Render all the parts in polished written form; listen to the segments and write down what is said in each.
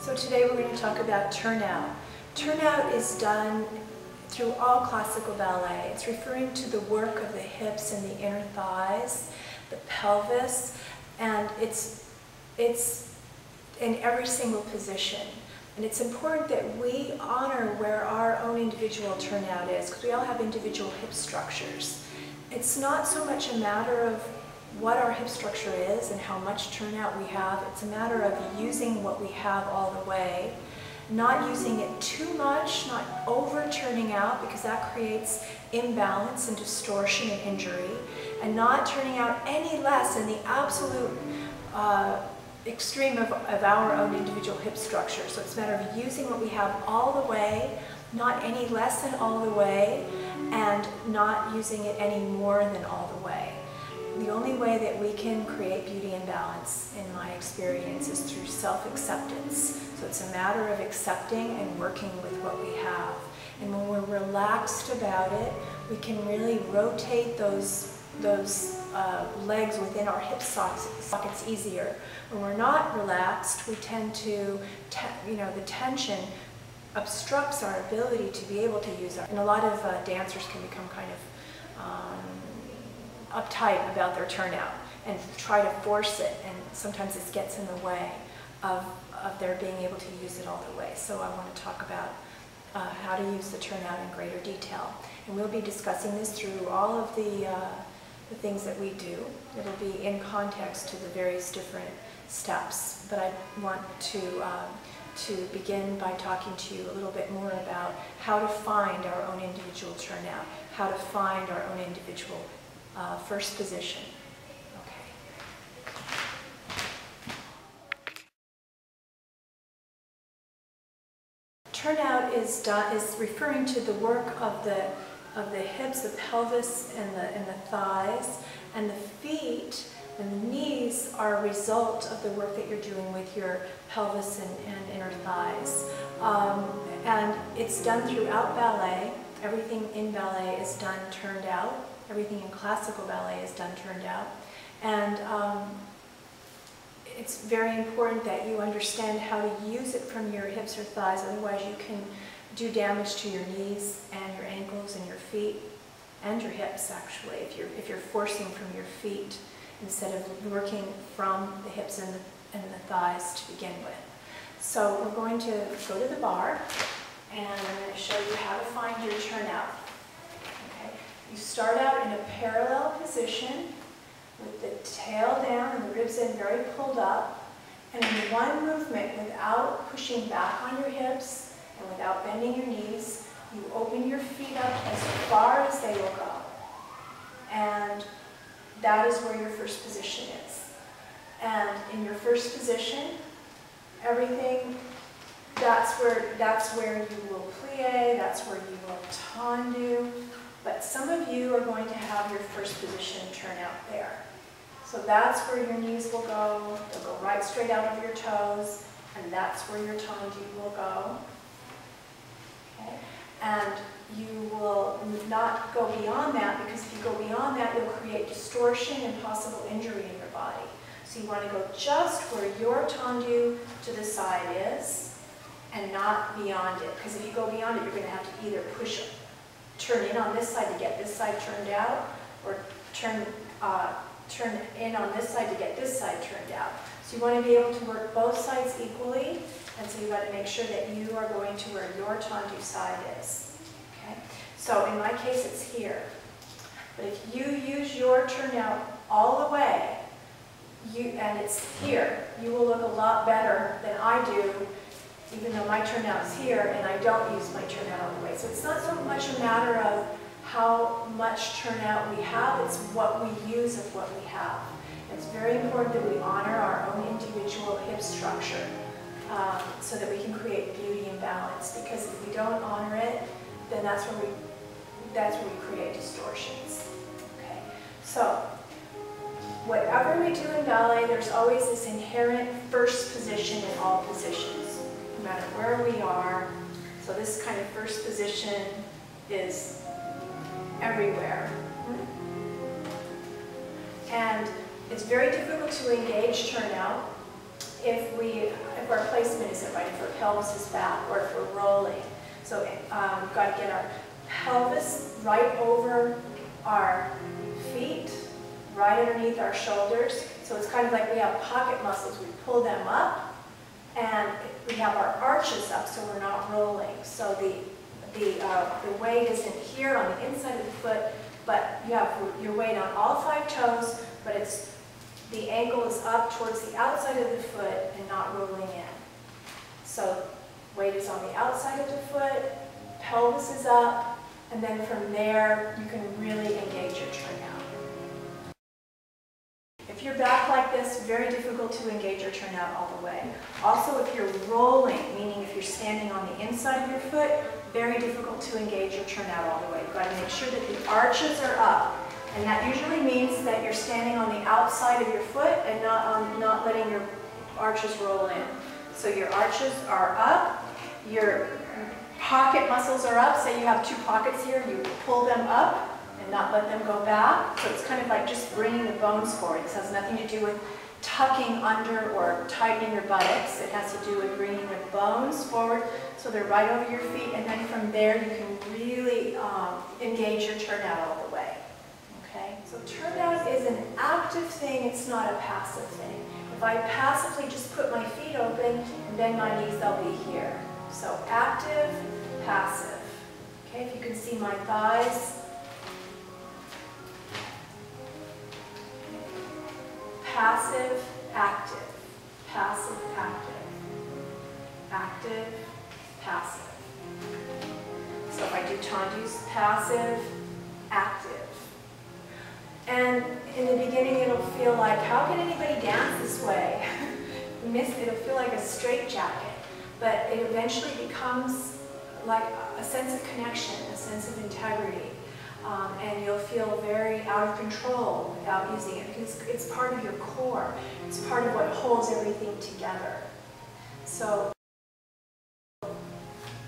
So today we're going to talk about turnout. Turnout is done through all classical ballet. It's referring to the work of the hips and the inner thighs, the pelvis, and it's in every single position. And it's important that we honor where our own individual turnout is, because we all have individual hip structures. It's not so much a matter of what our hip structure is and how much turnout we have. It's a matter of using what we have all the way, not using it too much, not over turning out, because that creates imbalance and distortion and injury, and not turning out any less in the absolute extreme of our own individual hip structure. So it's a matter of using what we have all the way, not any less than all the way, and not using it any more than all the way. The only way that we can create beauty and balance, in my experience, is through self-acceptance. So it's a matter of accepting and working with what we have. And when we're relaxed about it, we can really rotate those legs within our hip sockets easier. When we're not relaxed, we tend to, the tension obstructs our ability to be able to use it. And a lot of dancers can become kind of uptight about their turnout and try to force it, and sometimes it gets in the way of their being able to use it all the way. So I want to talk about how to use the turnout in greater detail. And we'll be discussing this through all of the things that we do. It'll be in context to the various different steps, but I want to begin by talking to you a little bit more about how to find our own individual turnout, how to find our own individual first position. Okay. Turnout is referring to the work of the hips, the pelvis, and the thighs, and the feet and the knees are a result of the work that you're doing with your pelvis and inner thighs. And it's done throughout ballet. Everything in ballet is done turned out. Everything in classical ballet is done turned out. And it's very important that you understand how to use it from your hips or thighs, otherwise you can do damage to your knees and your ankles and your feet and your hips, actually, if you're forcing from your feet instead of working from the hips and the thighs to begin with. So we're going to go to the bar, and I'm going to show you how to find your turnout. You start out in a parallel position with the tail down and the ribs in very pulled up, and in one movement, without pushing back on your hips and without bending your knees, you open your feet up as far as they will go. And that is where your first position is. And in your first position, everything, that's where you will plie, that's where you will tendu. But some of you are going to have your first position turn out there. So that's where your knees will go. They'll go right straight out of your toes, and that's where your tendu will go. Okay? And you will not go beyond that, because if you go beyond that, you'll create distortion and possible injury in your body. So you want to go just where your tendu to the side is, and not beyond it. Because if you go beyond it, you're going to have to either turn in on this side to get this side turned out, or turn in on this side to get this side turned out. So you want to be able to work both sides equally, and so you've got to make sure that you are going to where your tendu side is. Okay? So in my case, it's here. But if you use your turnout all the way, and it's here, you will look a lot better than I do, even though my turnout is here and I don't use my turnout all the way. So it's not so much a matter of how much turnout we have, it's what we use of what we have. It's very important that we honor our own individual hip structure so that we can create beauty and balance, because if we don't honor it, then that's where we create distortions. Okay? So whatever we do in ballet, there's always this inherent first position in all positions, no matter where we are. So this kind of first position is everywhere. And it's very difficult to engage turnout if our placement isn't right, if our pelvis is back, or if we're rolling. So we've got to get our pelvis right over our feet, right underneath our shoulders. So it's kind of like we have pocket muscles. We pull them up, and we have our arches up, so we're not rolling. So the weight isn't here on the inside of the foot, but you have your weight on all 5 toes, but the ankle is up towards the outside of the foot and not rolling in. So weight is on the outside of the foot, pelvis is up, and then from there you can really engage your turnout. If you're back like this, very difficult to engage your turnout all the way. Also, if you're rolling, meaning if you're standing on the inside of your foot, very difficult to engage your turnout all the way. You've got to make sure that the arches are up. And that usually means that you're standing on the outside of your foot and not letting your arches roll in. So your arches are up, your pocket muscles are up. Say you have 2 pockets here, you pull them up and not let them go back. So it's kind of like just bringing the bones forward. This has nothing to do with tucking under or tightening your buttocks. It has to do with bringing the bones forward so they're right over your feet, and then from there you can really engage your turnout all the way. Okay? So turnout is an active thing, it's not a passive thing. If I passively just put my feet open and bend my knees, they'll be here. So active, passive. Okay, if you can see my thighs. Passive, active. Passive, active. Active, passive. So if I do tendus, passive, active. And in the beginning it'll feel like, how can anybody dance this way? It'll feel like a straitjacket. But it eventually becomes like a sense of connection, a sense of integrity. And you'll feel very out of control without using it, because it's part of your core. It's part of what holds everything together. So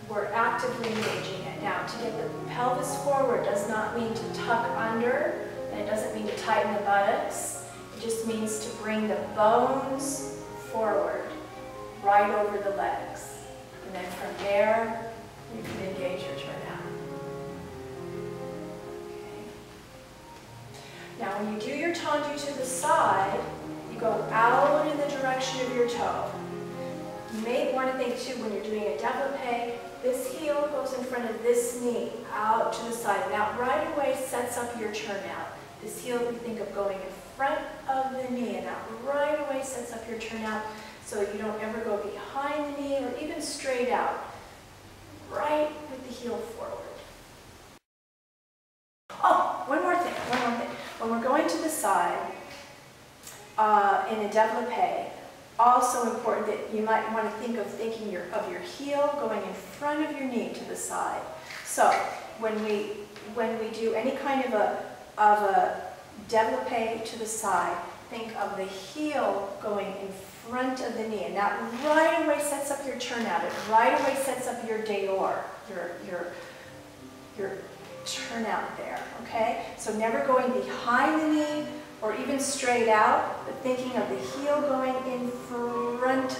we're actively engaging it. Now, to get the pelvis forward does not mean to tuck under, and it doesn't mean to tighten the buttocks. It just means to bring the bones forward, right over the legs. And then from there, you can engage your turnout. Now, when you do your tendu to the side, you go out in the direction of your toe. You may want to think too, when you're doing a développé, this heel goes in front of this knee, out to the side. And that right away sets up your turnout. This heel, we think of going in front of the knee, and that right away sets up your turnout, so you don't ever go behind the knee or even straight out. Right with the heel forward. Oh, one more thing. When we're going to the side, in a développé, also important that you might want to think of your heel going in front of your knee to the side. So when we do any kind of a développé to the side, think of the heel going in front of the knee, and that right away sets up your turnout. It right away sets up your dehors, your turnout there, okay? So never going behind the knee or even straight out, but thinking of the heel going in front